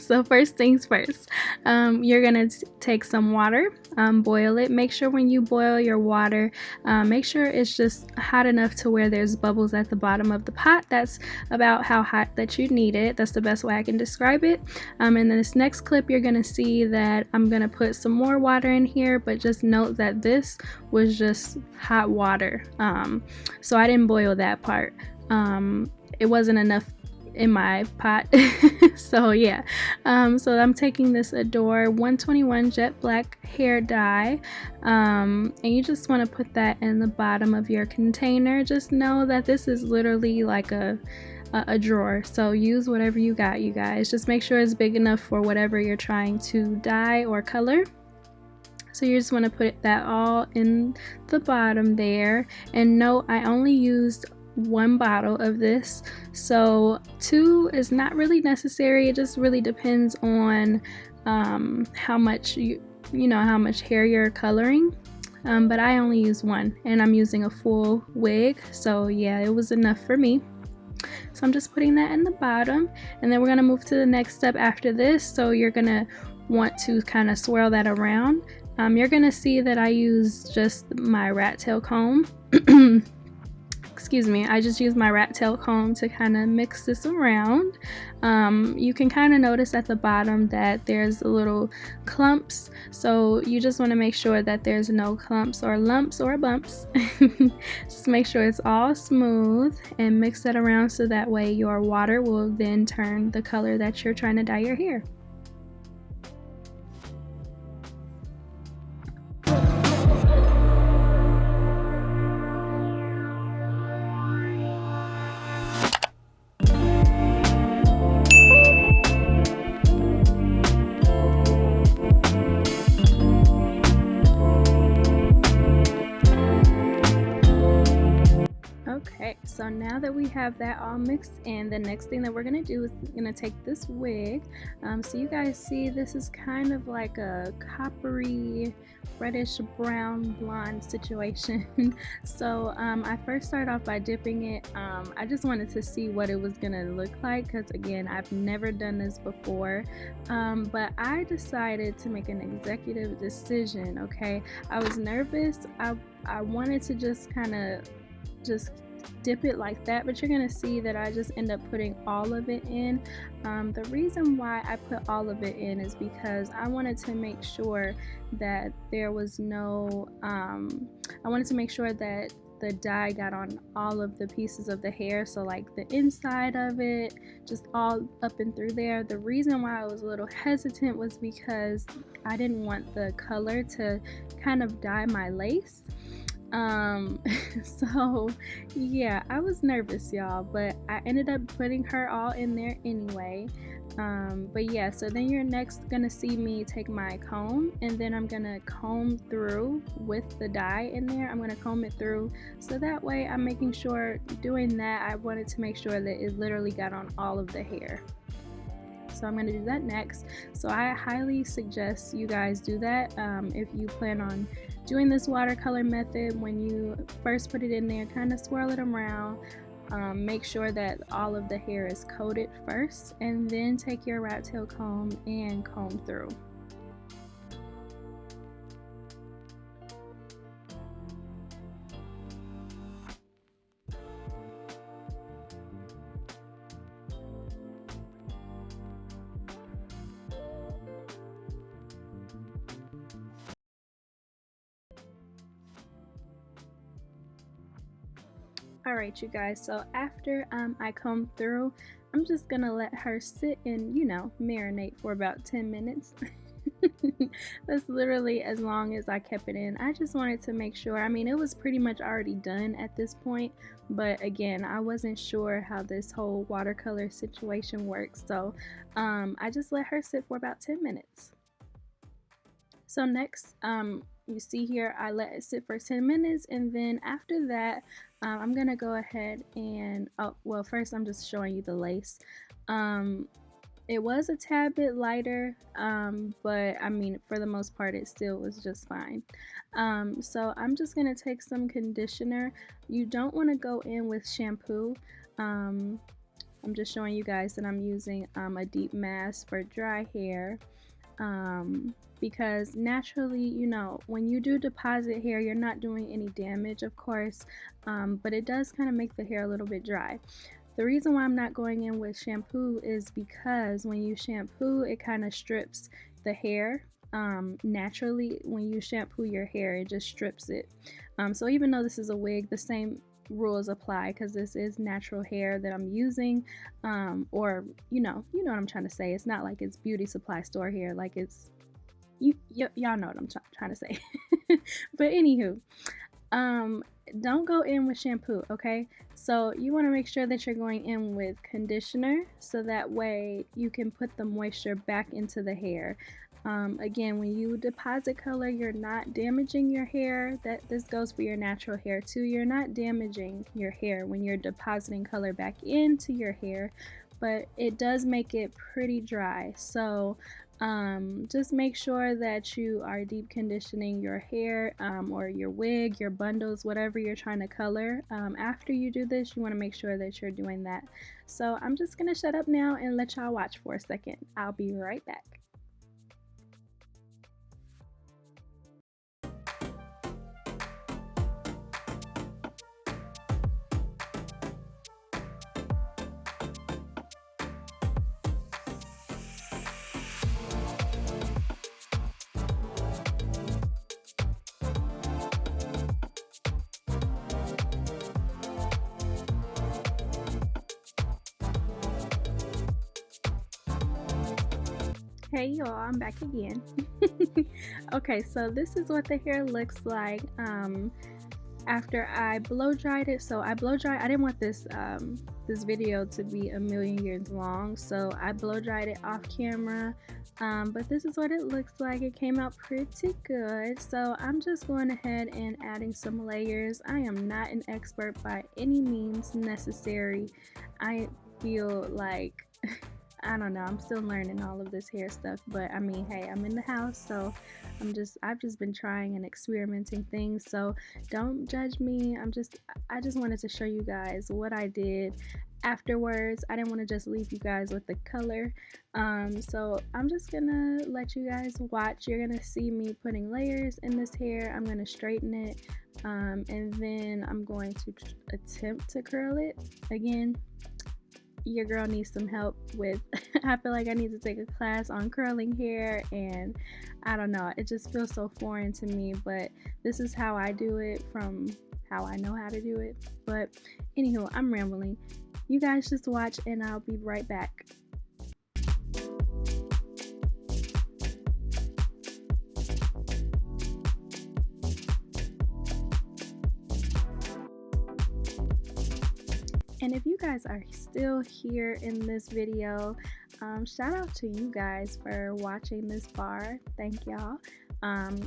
So first things first, you're gonna take some water, boil it. Make sure when you boil your water, make sure it's just hot enough to where there's bubbles at the bottom of the pot. That's about how hot that you need it. That's the best way I can describe it. And then this next clip, you're gonna see that I'm gonna put some more water in here, but just note that this was just hot water. So I didn't boil that part. It wasn't enough in my pot. So yeah, so I'm taking this Adore 121 jet black hair dye, and you just want to put that in the bottom of your container. Just know that this is literally like a drawer, so use whatever you got, you guys. Just make sure it's big enough for whatever you're trying to dye or color. So you just want to put that all in the bottom there, and note I only used one bottle of this, so 2 is not really necessary. It just really depends on how much how much hair you're coloring, but I only use 1, and I'm using a full wig, so yeah, it was enough for me. So I'm just putting that in the bottom, and then we're gonna move to the next step after this. So you're gonna want to kind of swirl that around. You're gonna see that I use just my rat tail comb. Excuse me, I just use my rat tail comb to kind of mix this around. You can kind of notice at the bottom that there's a little clumps, so you just want to make sure that there's no clumps or lumps or bumps. Just make sure it's all smooth and mix that around, so that way your water will then turn the color that you're trying to dye your hair. Okay, so now that we have that all mixed in, the next thing that we're gonna do is gonna take this wig. So you guys see this is kind of like a coppery, reddish brown blonde situation. So I first started off by dipping it. I just wanted to see what it was gonna look like, because again, I've never done this before. But I decided to make an executive decision. Okay, I was nervous. I wanted to just kind of just dip it like that, but you're gonna see that I just end up putting all of it in. The reason why I put all of it in is because I wanted to make sure that there was no I wanted to make sure that the dye got on all of the pieces of the hair, so like the inside of it, just all up and through there. The reason why I was a little hesitant was because I didn't want the color to kind of dye my lace. So yeah, I was nervous, y'all, but I ended up putting her all in there anyway. But yeah, so then you're next gonna see me take my comb, and then I'm gonna comb through with the dye in there. I'm gonna comb it through, so that way I'm making sure, doing that, I wanted to make sure that it literally got on all of the hair. So I'm going to do that next. So I highly suggest you guys do that if you plan on doing this watercolor method. When you first put it in there, kind of swirl it around, make sure that all of the hair is coated first, and then take your rat tail comb and comb through. Alright, you guys, so after I comb through, I'm just gonna let her sit and, marinate for about 10 minutes. That's literally as long as I kept it in. I just wanted to make sure, I mean, it was pretty much already done at this point, but again, I wasn't sure how this whole watercolor situation works, so I just let her sit for about 10 minutes. So next, you see here, I let it sit for 10 minutes, and then after that, I'm gonna go ahead and, well, first I'm just showing you the lace. It was a tad bit lighter, but I mean, for the most part, it still was just fine. So I'm just gonna take some conditioner. You don't want to go in with shampoo. I'm just showing you guys that I'm using a deep mask for dry hair, because naturally, you know, when you do deposit hair, you're not doing any damage, of course, but it does kind of make the hair a little bit dry. The reason why I'm not going in with shampoo is because when you shampoo, it kind of strips the hair. Naturally, when you shampoo your hair, it just strips it. So even though this is a wig, the same rules apply because this is natural hair that I'm using, or you know what I'm trying to say. It's not like it's beauty supply store hair, like it's y'all know what I'm trying to say. But anywho, don't go in with shampoo, okay? So you want to make sure that you're going in with conditioner so that way you can put the moisture back into the hair. Again, when you deposit color, you're not damaging your hair. This goes for your natural hair too. You're not damaging your hair when you're depositing color back into your hair, but it does make it pretty dry. So just make sure that you are deep conditioning your hair, or your wig, your bundles, whatever you're trying to color. After you do this, you want to make sure that you're doing that. So I'm just gonna shut up now and let y'all watch for a second. I'll be right back. Hey y'all, I'm back again. Okay, so this is what the hair looks like after I blow dried it. So I blow dried. I didn't want this video to be a million years long, so I blow dried it off camera. But this is what it looks like. It came out pretty good. So I'm just going ahead and adding some layers. I am not an expert by any means necessary. I feel like I don't know, I'm still learning all of this hair stuff, but I mean, hey, I'm in the house, so I've just been trying and experimenting things, so don't judge me. I just wanted to show you guys what I did afterwards. I didn't want to just leave you guys with the color. So I'm just gonna let you guys watch. You're gonna see me putting layers in this hair. I'm gonna straighten it, and then I'm going to attempt to curl it. Again, your girl needs some help with I feel like I need to take a class on curling hair, and I don't know, it just feels so foreign to me, but this is how I do it from how I know how to do it. But anywho, I'm rambling. You guys just watch and I'll be right back. And if you guys are still here in this video, shout out to you guys for watching this far. Thank y'all.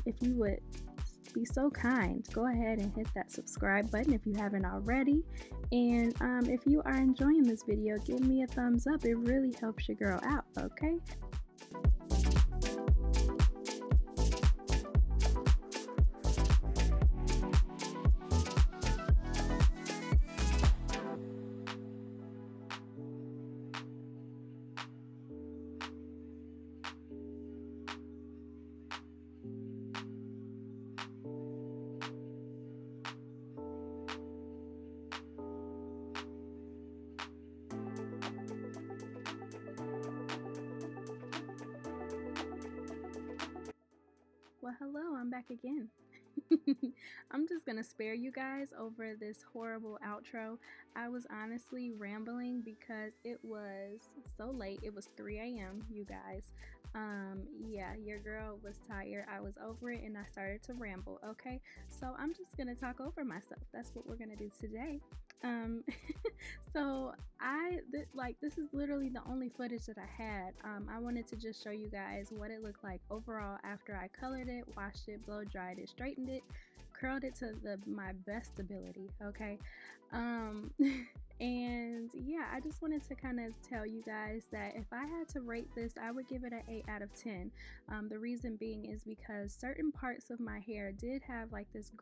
If you would be so kind, go ahead and hit that subscribe button if you haven't already. And if you are enjoying this video, give me a thumbs up. It really helps your girl out, okay? Well, hello, I'm back again. I'm just gonna spare you guys over this horrible outro. I was honestly rambling because it was so late. It was 3 a.m., you guys. Yeah, your girl was tired. I was over it and I started to ramble, okay? So I'm just gonna talk over myself. That's what we're gonna do today. Um, so this is literally the only footage that I had. I wanted to just show you guys what it looked like overall after I colored it, washed it, blow dried it, straightened it, curled it to my best ability, okay? Um, and yeah, I just wanted to kind of tell you guys that if I had to rate this, I would give it an 8 out of 10. The reason being is because certain parts of my hair did have like this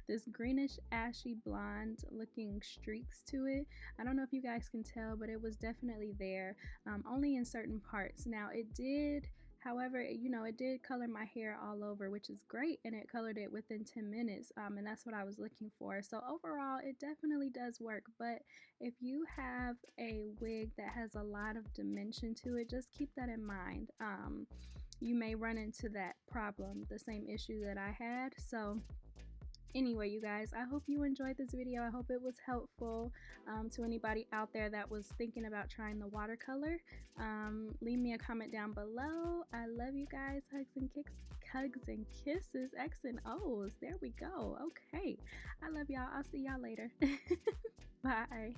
this greenish ashy blonde looking streaks to it. I don't know if you guys can tell, but it was definitely there, only in certain parts. Now it did, however, it did color my hair all over, which is great, and it colored it within 10 minutes, and that's what I was looking for. So overall, it definitely does work, but if you have a wig that has a lot of dimension to it, just keep that in mind. You may run into that problem, the same issue that I had. So anyway, you guys, I hope you enjoyed this video. I hope it was helpful to anybody out there that was thinking about trying the watercolor. Leave me a comment down below. I love you guys. Hugs and kisses, X and O's. There we go. Okay. I love y'all. I'll see y'all later. Bye.